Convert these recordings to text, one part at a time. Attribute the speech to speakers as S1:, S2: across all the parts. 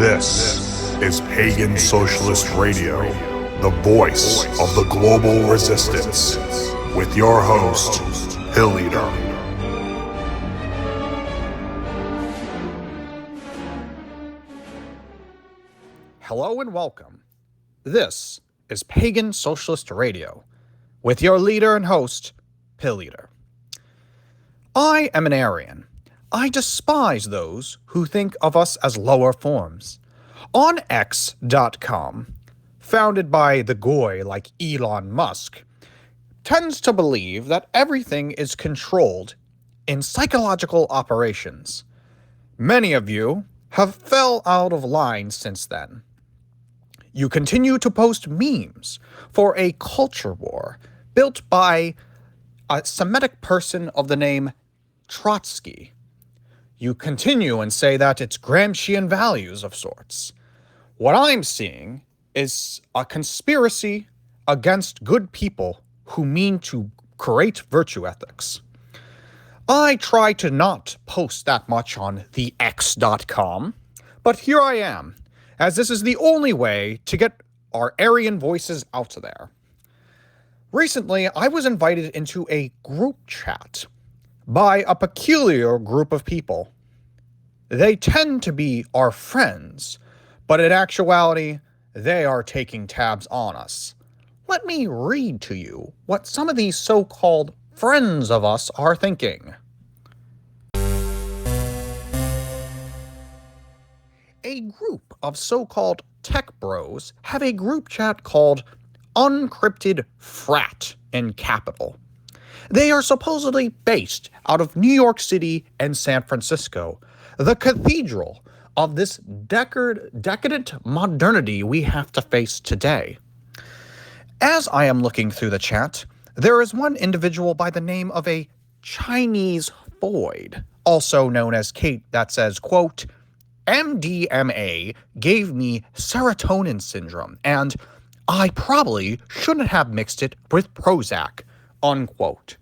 S1: This is Pagan Socialist Radio, the voice of the global resistance, with your host, Pilleater.
S2: Hello and welcome. This is Pagan Socialist Radio, with your leader and host, Pilleater. I am an Aryan. I despise those who think of us as lower forms. On X.com, founded by the goy like Elon Musk, tends to believe that everything is controlled in psychological operations. Many of you have fell out of line since then. You continue to post memes for a culture war built by a Semitic person of the name Trotsky. You continue and say that it's Gramscian values of sorts. What I'm seeing is a conspiracy against good people who mean to create virtue ethics. I try to not post that much on the X.com, but here I am, as this is the only way to get our Aryan voices out there. Recently, I was invited into a group chat by a peculiar group of people. They tend to be our friends, but in actuality, they are taking tabs on us. Let me read to you what some of these so-called friends of us are thinking. A group of so-called tech bros have a group chat called Uncrypted Frat in capital. They are supposedly based out of New York City and San Francisco, the cathedral of this decadent modernity we have to face today. As I am looking through the chat, there is one individual by the name of a Chinese Floyd, also known as Kate, that says, quote, MDMA gave me serotonin syndrome, and I probably shouldn't have mixed it with Prozac, unquote.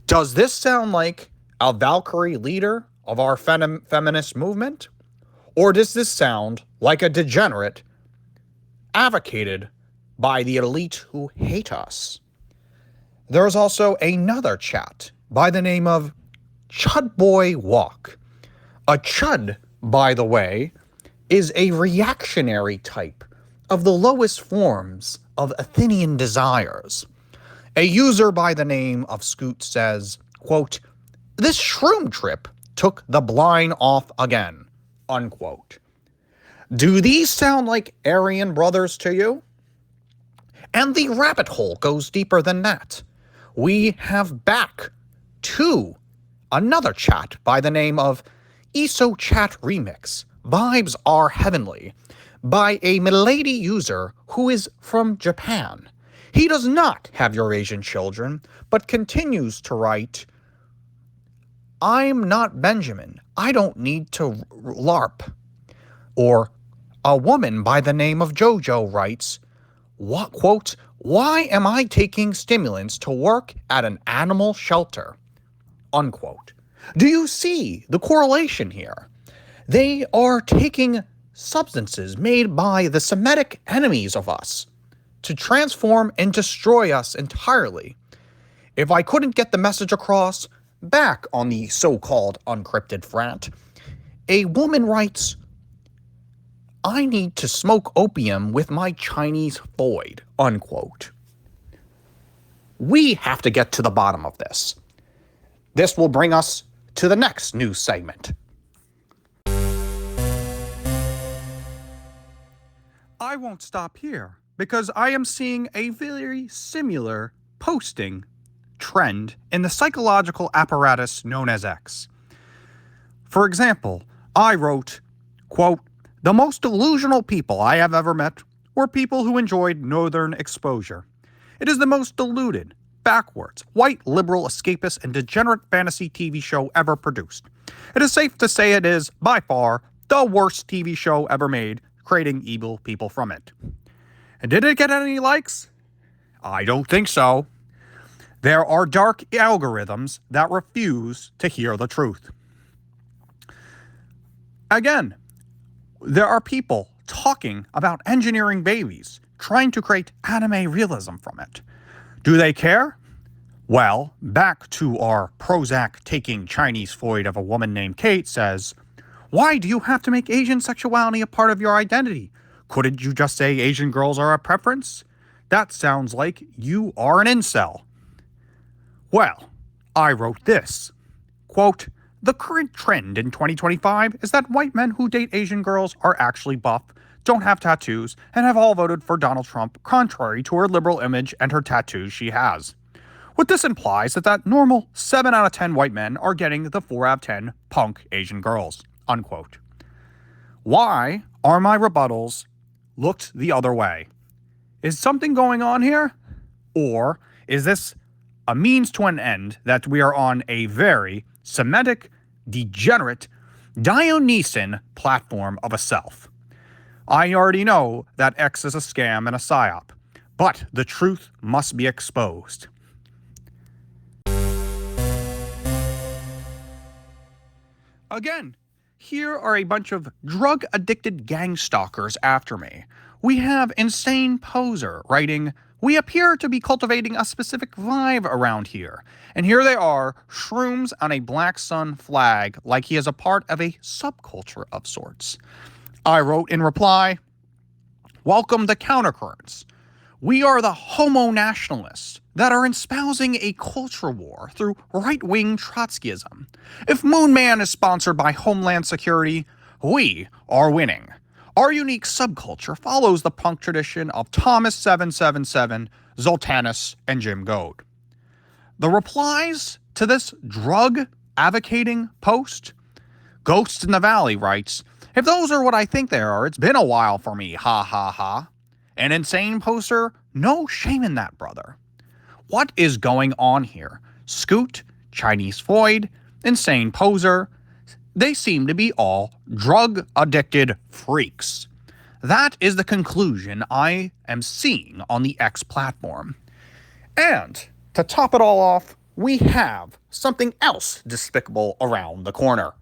S2: Does this sound like a Valkyrie leader of our feminist movement? Or does this sound like a degenerate advocated by the elite who hate us? There's also another chat by the name of Chud Boy Walk. A chud, by the way, is a reactionary type of the lowest forms of Athenian desires. A user by the name of Scoot says, quote, this shroom trip took the blind off again, unquote. Do these sound like Aryan brothers to you? And the rabbit hole goes deeper than that. We have back to another chat by the name of ESO Chat Remix, Vibes Are Heavenly, by a milady user who is from Japan. He does not have Eurasian children, but continues to write, I'm not Benjamin. I don't need to LARP. Or a woman by the name of Jojo writes, quote, why am I taking stimulants to work at an animal shelter? Unquote. Do you see the correlation here? They are taking substances made by the Semitic enemies of us to transform and destroy us entirely. If I couldn't get the message across, back on the so-called uncrypted frat, a woman writes, I need to smoke opium with my Chinese Floyd, unquote. We have to get to the bottom of this. This will bring us to the next news segment. I won't stop here, because I am seeing a very similar posting trend in the psychological apparatus known as X. For example, I wrote, quote, the most delusional people I have ever met were people who enjoyed Northern exposure. It is the most deluded, backwards, white, liberal, escapist, and degenerate fantasy TV show ever produced. It is safe to say it is, by far, the worst TV show ever made, creating evil people from it. And did it get any likes? I don't think so. There are dark algorithms that refuse to hear the truth. Again, There are people talking about engineering babies, trying to create anime realism from it. Do they care? Well, back to our Prozac-taking Chinese void of a woman named Kate says, why do you have to make Asian sexuality a part of your identity? Couldn't you just say Asian girls are a preference? That sounds like you are an incel. Well, I wrote this. Quote, the current trend in 2025 is that white men who date Asian girls are actually buff, don't have tattoos, and have all voted for Donald Trump, contrary to her liberal image and her tattoos she has. What this implies is that normal 7 out of 10 white men are getting the 4 out of 10 punk Asian girls. Unquote. Why are my rebuttals looked the other way? Is something going on here? Or is this a means to an end that we are on a very Semitic, degenerate, Dionysian platform of a self? I already know that X is a scam and a psyop, but the truth must be exposed. Again, here are a bunch of drug-addicted gang stalkers after me. We have Insane Poser writing, we appear to be cultivating a specific vibe around here. And here they are, shrooms on a Black Sun flag, like he is a part of a subculture of sorts. I wrote in reply, welcome the countercurrents. We are the homo nationalists that are espousing a culture war through right-wing Trotskyism. If Moon Man is sponsored by Homeland Security, we are winning. Our unique subculture follows the punk tradition of Thomas 777, Zoltanus, and Jim Goad. The replies to this drug-advocating post? Ghost in the Valley writes, if those are what I think they are, it's been a while for me, ha ha ha. An Insane Poster? No shame in that, brother. What is going on here? Scoot, Chinese Void, Insane Poser, they seem to be all drug-addicted freaks. That is the conclusion I am seeing on the X platform. And to top it all off, we have something else despicable around the corner.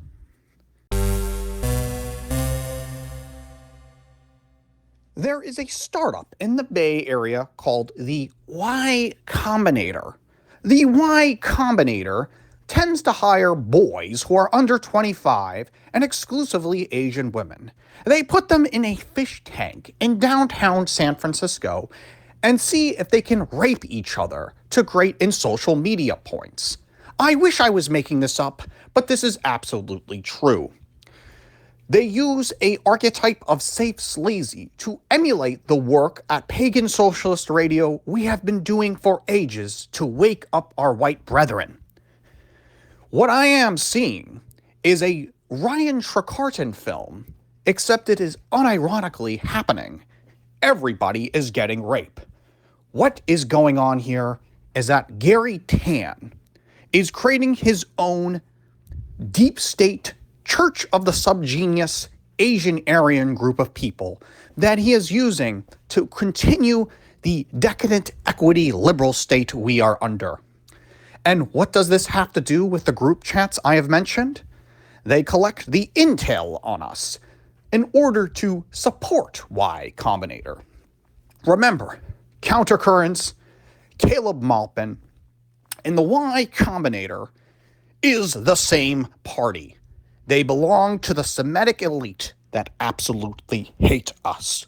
S2: There is a startup in the Bay Area called the Y Combinator. The Y Combinator tends to hire boys who are under 25 and exclusively Asian women. They put them in a fish tank in downtown San Francisco and see if they can rape each other to great in social media points. I wish I was making this up, but this is absolutely true. They use a archetype of safe sleazy to emulate the work at Pagan Socialist Radio we have been doing for ages to wake up our white brethren. What I am seeing is a Ryan Trecarton film, except it is unironically happening. Everybody is getting rape. What is going on here is that Gary Tan is creating his own deep state Church of the Subgenius Asian Aryan group of people that he is using to continue the decadent equity liberal state we are under. And what does this have to do with the group chats I have mentioned? They collect the intel on us in order to support Y Combinator. Remember, Countercurrents, Caleb Maupin, and the Y Combinator is the same party. They belong to the Semitic elite that absolutely hate us.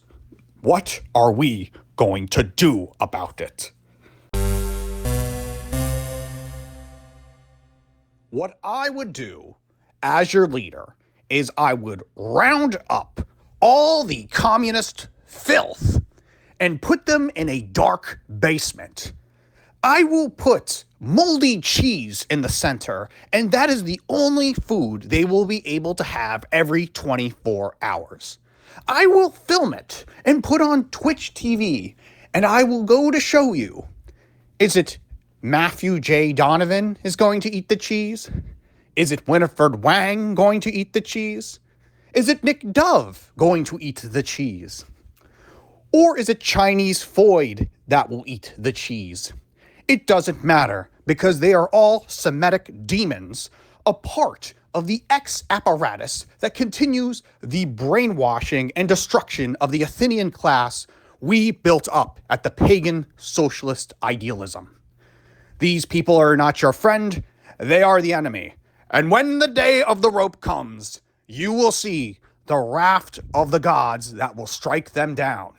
S2: What are we going to do about it? What I would do as your leader is I would round up all the communist filth and put them in a dark basement. I will put moldy cheese in the center, and that is the only food they will be able to have every 24 hours. I will film it and put on Twitch TV, and I will go to show you. Is it Matthew J. Donovan is going to eat the cheese? Is it Winifred Wang going to eat the cheese? Is it Nick Dove going to eat the cheese? Or is it Chinese Void that will eat the cheese? It doesn't matter, because they are all Semitic demons a part of the X-apparatus that continues the brainwashing and destruction of the Athenian class we built up at the pagan socialist idealism. These people are not your friend, they are the enemy. And when the day of the rope comes, you will see the raft of the gods that will strike them down.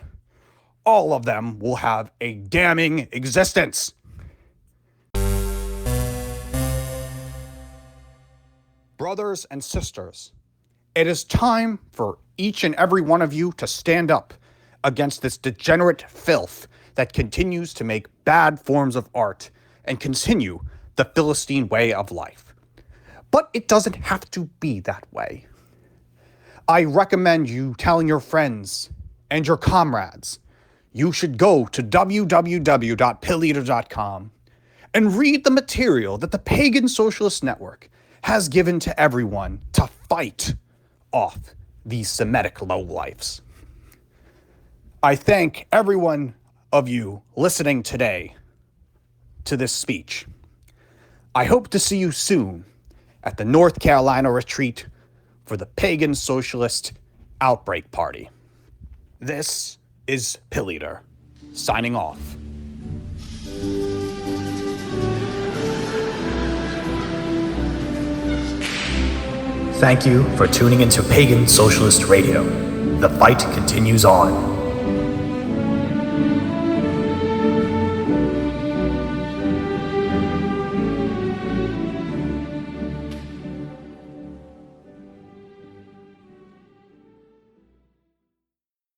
S2: All of them will have a damning existence. Brothers and sisters, it is time for each and every one of you to stand up against this degenerate filth that continues to make bad forms of art and continue the Philistine way of life. But it doesn't have to be that way. I recommend you telling your friends and your comrades you should go to www.pilleater.com and read the material that the Pagan Socialist Network has given to everyone to fight off these Semitic lowlifes. I thank every one of you listening today to this speech. I hope to see you soon at the North Carolina retreat for the Pagan Socialist Outbreak Party. This is pilleater, signing off.
S3: Thank you for tuning into Pagan Socialist Radio. The fight continues on.